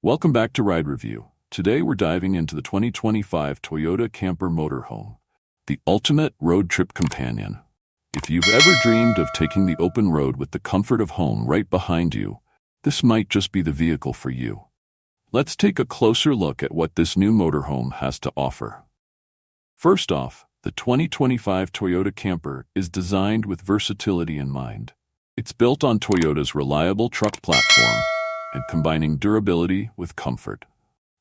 Welcome back to Ride Review. Today we're diving into the 2025 Toyota Camper Motorhome, the ultimate road trip companion. If you've ever dreamed of taking the open road with the comfort of home right behind you, this might just be the vehicle for you. Let's take a closer look at what this new motorhome has to offer. First off, the 2025 Toyota Camper is designed with versatility in mind. It's built on Toyota's reliable truck platform and combining durability with comfort.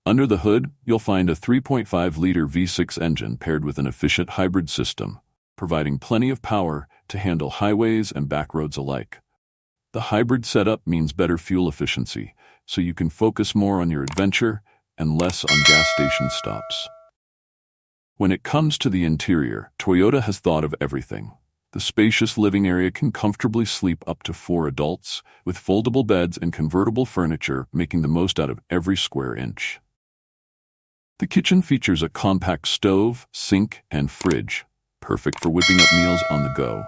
Under the hood, you'll find a 3.5-liter V6 engine paired with an efficient hybrid system, providing plenty of power to handle highways and backroads alike. The hybrid setup means better fuel efficiency, so you can focus more on your adventure and less on gas station stops. When it comes to the interior, Toyota has thought of everything. The spacious living area can comfortably sleep up to 4 adults, with foldable beds and convertible furniture making the most out of every square inch. The kitchen features a compact stove, sink, and fridge, perfect for whipping up meals on the go.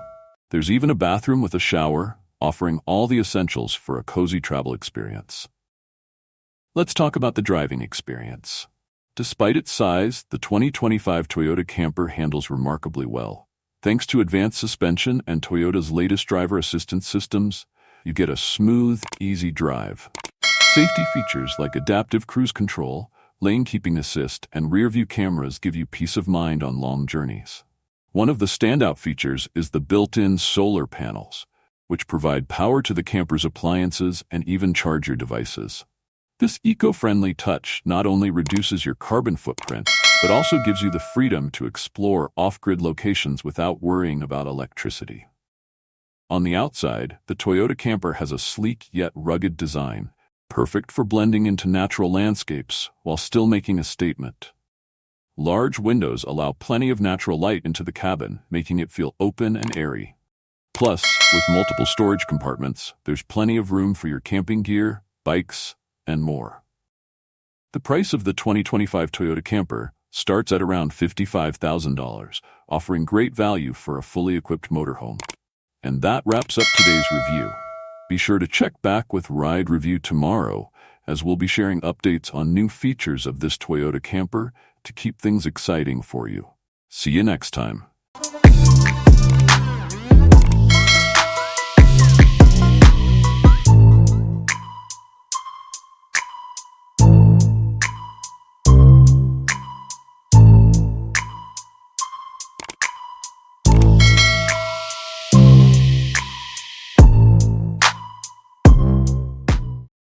There's even a bathroom with a shower, offering all the essentials for a cozy travel experience. Let's talk about the driving experience. Despite its size, the 2025 Toyota Camper handles remarkably well. Thanks to advanced suspension and Toyota's latest driver assistance systems, you get a smooth, easy drive. Safety features like adaptive cruise control, lane keeping assist, and rear-view cameras give you peace of mind on long journeys. One of the standout features is the built-in solar panels, which provide power to the camper's appliances and even charge your devices. This eco-friendly touch not only reduces your carbon footprint, but also gives you the freedom to explore off-grid locations without worrying about electricity. On the outside, the Toyota Camper has a sleek yet rugged design, perfect for blending into natural landscapes while still making a statement. Large windows allow plenty of natural light into the cabin, making it feel open and airy. Plus, with multiple storage compartments, there's plenty of room for your camping gear, bikes, and more. The price of the 2025 Toyota Camper starts at around $55,000, offering great value for a fully equipped motorhome. And that wraps up today's review. Be sure to check back with Ride Review tomorrow, as we'll be sharing updates on new features of this Toyota Camper to keep things exciting for you. See you next time.